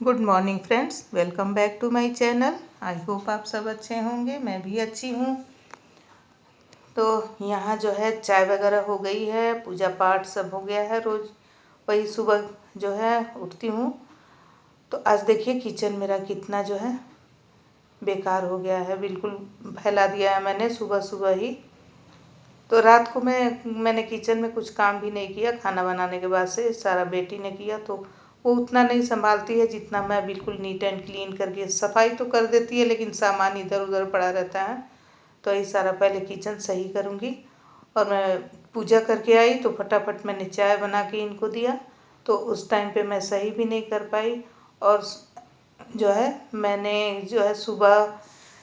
Good morning friends, welcome back to my channel. I hope आप सब अच्छे होंगे, मैं भी अच्छी हूँ। तो यहाँ जो है चाय वगैरह हो गई है, पूजा पाठ सब हो गया है। रोज़ वही सुबह जो है उठती हूँ। तो आज देखिए किचन मेरा कितना जो है बेकार हो गया है, बिल्कुल फैला दिया है मैंने सुबह सुबह ही। तो रात को मैंने किचन में कुछ काम भी नहीं किया। खाना बनाने के बाद से सारा बेटी ने किया, तो वो उतना नहीं संभालती है जितना मैं बिल्कुल नीट एंड क्लीन करके। सफाई तो कर देती है लेकिन सामान इधर उधर पड़ा रहता है। तो ये सारा पहले किचन सही करूँगी। और मैं पूजा करके आई तो फटाफट मैंने चाय बना के इनको दिया। तो उस टाइम पे मैं सही भी नहीं कर पाई। और जो है मैंने जो है सुबह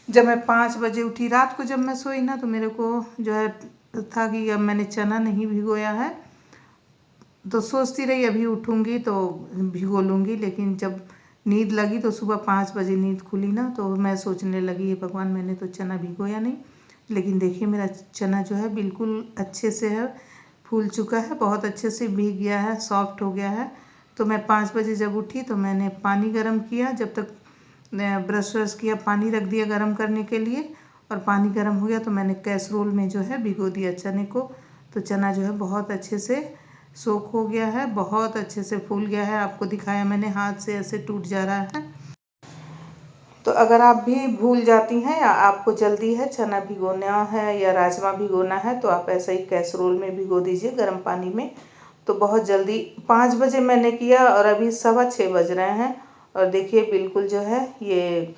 जब मैं 5 बजे उठी, रात को जब मैं सोई ना, तो मेरे को जो है था कि अब मैंने चना नहीं भिगोया है। तो सोचती रही अभी उठूँगी तो भिगो लूँगी, लेकिन जब नींद लगी तो सुबह 5 बजे नींद खुली ना, तो मैं सोचने लगी ये भगवान, मैंने तो चना भिगोया नहीं। लेकिन देखिए मेरा चना जो है बिल्कुल अच्छे से है, फूल चुका है, बहुत अच्छे से भीग गया है, सॉफ्ट हो गया है। तो मैं 5 बजे जब उठी तो मैंने पानी गर्म किया। जब तक ब्रश व्रश किया, पानी रख दिया गर्म करने के लिए। और पानी गर्म हो गया तो मैंने कैसरोल में जो है भिगो दिया चने को। तो चना जो है बहुत अच्छे से सोख हो गया है, बहुत अच्छे से फूल गया है। आपको दिखाया मैंने, हाथ से ऐसे टूट जा रहा है। तो अगर आप भी भूल जाती हैं या आपको जल्दी है चना भिगोना है या राजमा भिगोना है, तो आप ऐसे ही कैसरोल में भिगो दीजिए गर्म पानी में। तो बहुत जल्दी 5 बजे मैंने किया और अभी 6:15 बज रहे हैं। और देखिए बिल्कुल जो है ये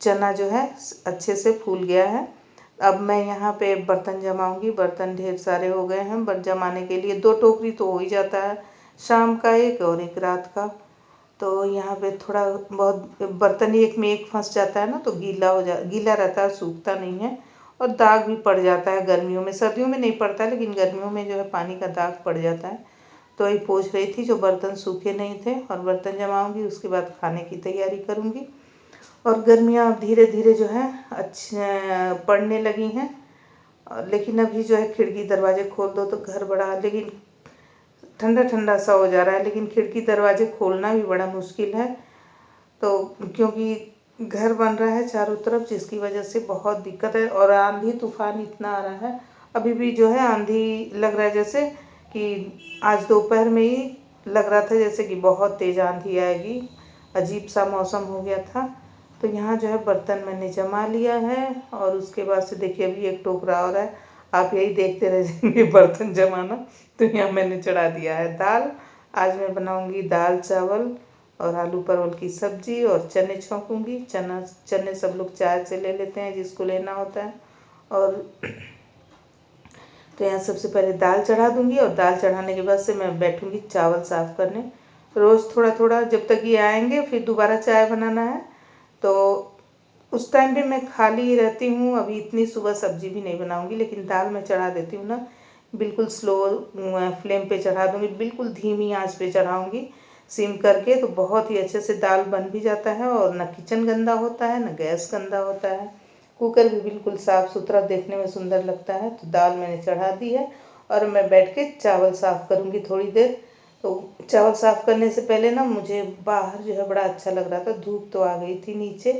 चना जो है अच्छे से फूल गया है। अब मैं यहाँ पे बर्तन जमाऊंगी। बर्तन ढेर सारे हो गए हैं, बर्तन जमाने के लिए 2 टोकरी तो हो ही जाता है, शाम का एक और एक रात का। तो यहाँ पे थोड़ा बहुत बर्तन एक में एक फंस जाता है ना, तो गीला रहता है, सूखता नहीं है। और दाग भी पड़ जाता है गर्मियों में। सर्दियों में नहीं पड़ता है, लेकिन गर्मियों में जो है पानी का दाग पड़ जाता है। तो वही पोंछ रही थी जो बर्तन सूखे नहीं थे। और बर्तन जमाऊंगी, उसके बाद खाने की तैयारी करूँगी। और गर्मियाँ धीरे धीरे जो है अच्छे पड़ने लगी हैं। लेकिन अभी जो है खिड़की दरवाजे खोल दो तो घर बड़ा, लेकिन ठंडा ठंडा सा हो जा रहा है। लेकिन खिड़की दरवाजे खोलना भी बड़ा मुश्किल है। तो क्योंकि घर बन रहा है चारों तरफ, जिसकी वजह से बहुत दिक्कत है। और आंधी तूफान इतना आ रहा है, अभी भी जो है आंधी लग रहा है, जैसे कि आज दोपहर में ही लग रहा था जैसे कि बहुत तेज़ आंधी आएगी। अजीब सा मौसम हो गया था। तो यहाँ जो है बर्तन मैंने जमा लिया है। और उसके बाद से देखिए अभी एक टोकरा और है, आप यही देखते रह जाएंगे बर्तन जमाना। तो यहाँ मैंने चढ़ा दिया है दाल। आज मैं बनाऊंगी दाल चावल और आलू परवल की सब्जी, और चने छौंकूंगी। चने सब लोग चाय से ले लेते हैं जिसको लेना होता है। और तो यहाँ सबसे पहले दाल चढ़ा दूंगी, और दाल चढ़ाने के बाद से मैं बैठूंगी चावल साफ़ करने। रोज़ थोड़ा थोड़ा जब तक ये आएंगे, फिर दोबारा चाय बनाना है। तो उस टाइम भी मैं खाली ही रहती हूँ। अभी इतनी सुबह सब्जी भी नहीं बनाऊंगी, लेकिन दाल मैं चढ़ा देती हूँ ना, बिल्कुल स्लो फ्लेम पे चढ़ा दूँगी, बिल्कुल धीमी आंच पे चढ़ाऊँगी सिम करके। तो बहुत ही अच्छे से दाल बन भी जाता है, और ना किचन गंदा होता है ना गैस गंदा होता है। कुकर भी बिल्कुल साफ़ सुथरा, देखने में सुंदर लगता है। तो दाल मैंने चढ़ा दी है, और मैं बैठ के चावल साफ़ करूँगी थोड़ी देर। तो चावल साफ़ करने से पहले ना मुझे बाहर जो है बड़ा अच्छा लग रहा था। धूप तो आ गई थी नीचे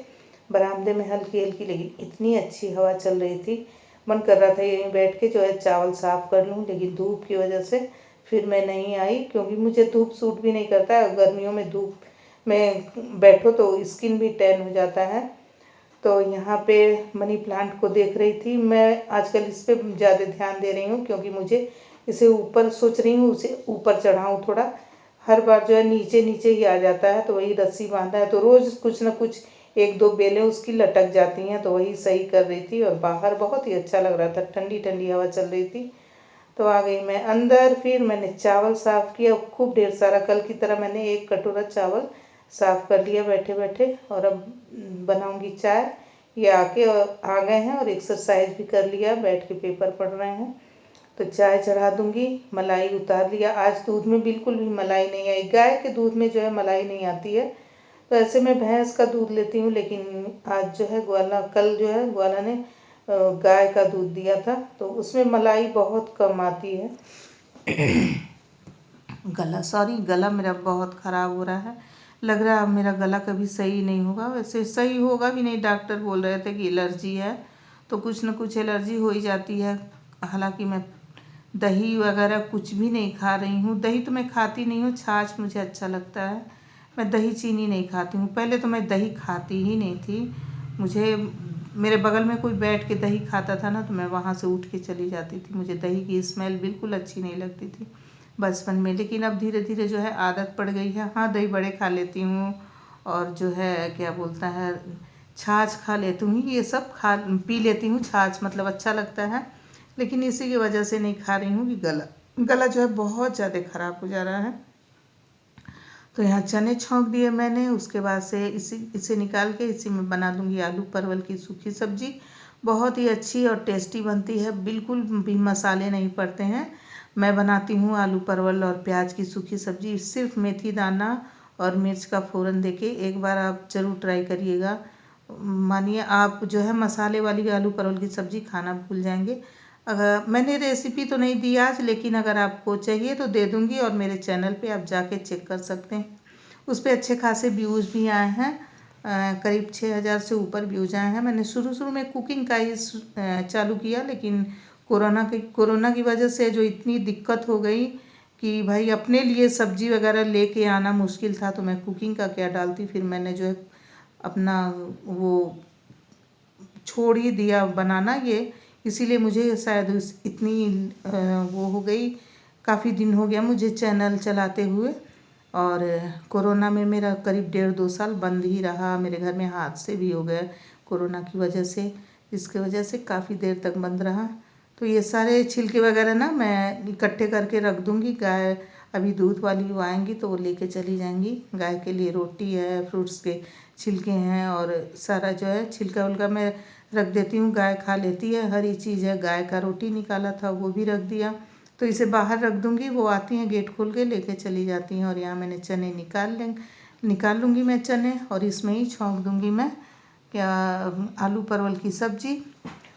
बरामदे में हल्की हल्की, लेकिन इतनी अच्छी हवा चल रही थी, मन कर रहा था यहीं बैठ के जो है चावल साफ़ कर लूँ। लेकिन धूप की वजह से फिर मैं नहीं आई, क्योंकि मुझे धूप सूट भी नहीं करता है। गर्मियों में धूप में बैठो तो स्किन भी टैन हो जाता है। तो यहाँ पे मनी प्लांट को देख रही थी मैं। आजकल इस पर ज़्यादा ध्यान दे रही हूँ, क्योंकि मुझे इसे ऊपर सोच रही हूँ उसे ऊपर चढ़ाऊँ थोड़ा। हर बार जो है नीचे नीचे ही आ जाता है। तो वही रस्सी बांधा है, तो रोज़ कुछ ना कुछ एक दो बेलें उसकी लटक जाती हैं। तो वही सही कर रही थी। और बाहर बहुत ही अच्छा लग रहा था, ठंडी ठंडी हवा चल रही थी। तो आ गई मैं अंदर। फिर मैंने चावल साफ़ किया खूब ढेर सारा। कल की तरह मैंने 1 कटोरा चावल साफ़ कर लिया बैठे बैठे। और अब बनाऊंगी चाय। ये आके और आ गए हैं, और एक्सरसाइज भी कर लिया, बैठ के पेपर पढ़ रहे हैं। तो चाय चढ़ा दूंगी। मलाई उतार लिया। आज दूध में बिल्कुल भी मलाई नहीं आई। गाय के दूध में जो है मलाई नहीं आती है। तो ऐसे मैं भैंस का दूध लेती हूँ, लेकिन आज जो है ग्वाला, कल जो है ग्वाला ने गाय का दूध दिया था, तो उसमें मलाई बहुत कम आती है। गला मेरा बहुत ख़राब हो रहा है, लग रहा है अब मेरा गला कभी सही नहीं होगा। वैसे सही होगा भी नहीं, डॉक्टर बोल रहे थे कि एलर्जी है, तो कुछ न कुछ एलर्जी हो ही जाती है। हालांकि मैं दही वगैरह कुछ भी नहीं खा रही हूँ। दही तो मैं खाती नहीं हूँ, छाछ मुझे अच्छा लगता है। मैं दही चीनी नहीं खाती हूँ। पहले तो मैं दही खाती ही नहीं थी। मुझे मेरे बगल में कोई बैठ के दही खाता था ना, तो मैं वहाँ से उठ के चली जाती थी। मुझे दही की स्मेल बिल्कुल अच्छी नहीं लगती थी बचपन में। लेकिन अब धीरे धीरे जो है आदत पड़ गई है। हाँ, दही बड़े खा लेती हूँ, और जो है क्या बोलता है, छाछ खा लेती हूँ। ये सब पी लेती हूँ। छाछ मतलब अच्छा लगता है, लेकिन इसी की वजह से नहीं खा रही हूँ कि गला जो है बहुत ज़्यादा ख़राब हो जा रहा है। तो यहाँ चने छौंक दिए मैंने। उसके बाद से इसे निकाल के इसी में बना दूँगी आलू परवल की सूखी सब्ज़ी। बहुत ही अच्छी और टेस्टी बनती है, बिल्कुल भी मसाले नहीं पड़ते हैं। मैं बनाती हूँ आलू परवल और प्याज की सूखी सब्ज़ी सिर्फ मेथी दाना और मिर्च का फ़ोरन देके। एक बार आप ज़रूर ट्राई करिएगा। मानिए आप जो है मसाले वाली आलू परवल की सब्ज़ी खाना भूल जाएंगे। अगर मैंने रेसिपी तो नहीं दी आज, लेकिन अगर आपको चाहिए तो दे दूँगी, और मेरे चैनल पे आप जाके चेक कर सकते हैं। उस पर अच्छे खासे व्यूज़ भी आए हैं। करीब 6000 से ऊपर व्यूज़ आए हैं। मैंने शुरू में कुकिंग का ही चालू किया, लेकिन कोरोना की वजह से जो इतनी दिक्कत हो गई कि भाई अपने लिए सब्जी वगैरह लेके आना मुश्किल था, तो मैं कुकिंग का क्या डालती। फिर मैंने जो है अपना वो छोड़ ही दिया बनाना ये। इसीलिए मुझे शायद इतनी वो हो गई। काफ़ी दिन हो गया मुझे चैनल चलाते हुए, और कोरोना में मेरा करीब 1.5-2 साल बंद ही रहा। मेरे घर में हादसे भी हो गए कोरोना की वजह से, जिसकी वजह से काफ़ी देर तक बंद रहा। तो ये सारे छिलके वगैरह ना मैं इकट्ठे करके रख दूँगी। गाय अभी दूध वाली वो आएंगी तो वो लेके चली जाएंगी। गाय के लिए रोटी है, फ्रूट्स के छिलके हैं, और सारा जो है छिलका उलका मैं रख देती हूँ। गाय खा लेती है, हरी चीज़ है। गाय का रोटी निकाला था वो भी रख दिया। तो इसे बाहर रख दूँगी, वो आती हैं गेट खोल के लेके चली जाती हैं। और यहाँ मैंने चने निकाल लूँगी मैं चने, और इसमें ही छौंक दूँगी मैं क्या आलू परवल की सब्ज़ी।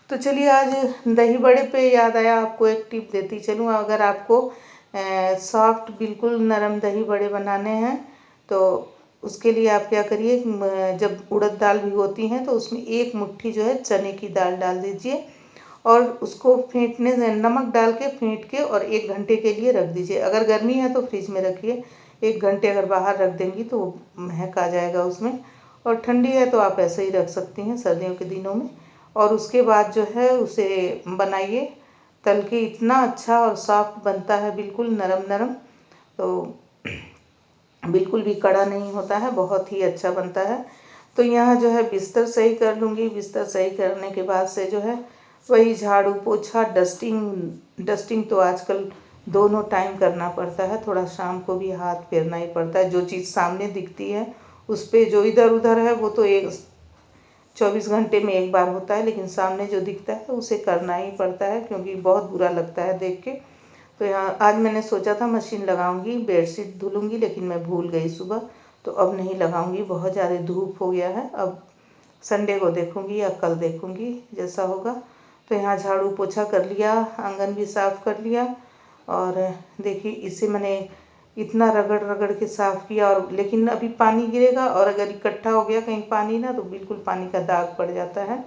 तो चलिए, आज दही बड़े पे याद आया, आपको एक टिप देती चलूँ। अगर आपको सॉफ्ट बिल्कुल नरम दही बड़े बनाने हैं, तो उसके लिए आप क्या करिए, जब उड़द दाल भिगोती हैं तो उसमें एक मुट्ठी जो है चने की दाल डाल दीजिए, और उसको फेंटने से नमक डाल के फेंट के और 1 घंटे के लिए रख दीजिए। अगर गर्मी है तो फ्रिज में रखिए। 1 घंटे अगर बाहर रख देंगी तो महक आ जाएगा उसमें, और ठंडी है तो आप ऐसे ही रख सकती हैं सर्दियों के दिनों में। और उसके बाद जो है उसे बनाइए तल के। इतना अच्छा और सॉफ्ट बनता है, बिल्कुल नरम नरम, तो बिल्कुल भी कड़ा नहीं होता है, बहुत ही अच्छा बनता है। तो यहाँ जो है बिस्तर सही कर लूँगी। बिस्तर सही करने के बाद से जो है वही झाड़ू पोछा डस्टिंग तो आजकल दोनों टाइम करना पड़ता है। थोड़ा शाम को भी हाथ फेरना ही पड़ता है। जो चीज़ सामने दिखती है उस पर, जो इधर उधर है वो तो 24 घंटे में एक बार होता है, लेकिन सामने जो दिखता है उसे करना ही पड़ता है, क्योंकि बहुत बुरा लगता है देख के। तो यहाँ आज मैंने सोचा था मशीन लगाऊंगी, बेडशीट धुलूंगी, लेकिन मैं भूल गई सुबह, तो अब नहीं लगाऊंगी। बहुत ज़्यादा धूप हो गया है। अब संडे को देखूंगी या कल देखूंगी, जैसा होगा। तो यहाँ झाड़ू पोछा कर लिया, आंगन भी साफ़ कर लिया, और देखिए इसे मैंने इतना रगड़ रगड़ के साफ़ किया। और लेकिन अभी पानी गिरेगा, और अगर इकट्ठा हो गया कहीं पानी ना, तो बिल्कुल पानी का दाग पड़ जाता है।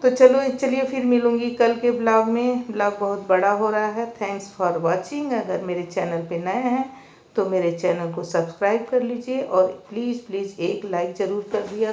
तो चलिए फिर मिलूँगी कल के ब्लॉग में। ब्लॉग बहुत बड़ा हो रहा है। Thanks for watching. अगर मेरे चैनल पे नए हैं तो मेरे चैनल को सब्सक्राइब कर लीजिए, और प्लीज़ एक लाइक ज़रूर कर दिया।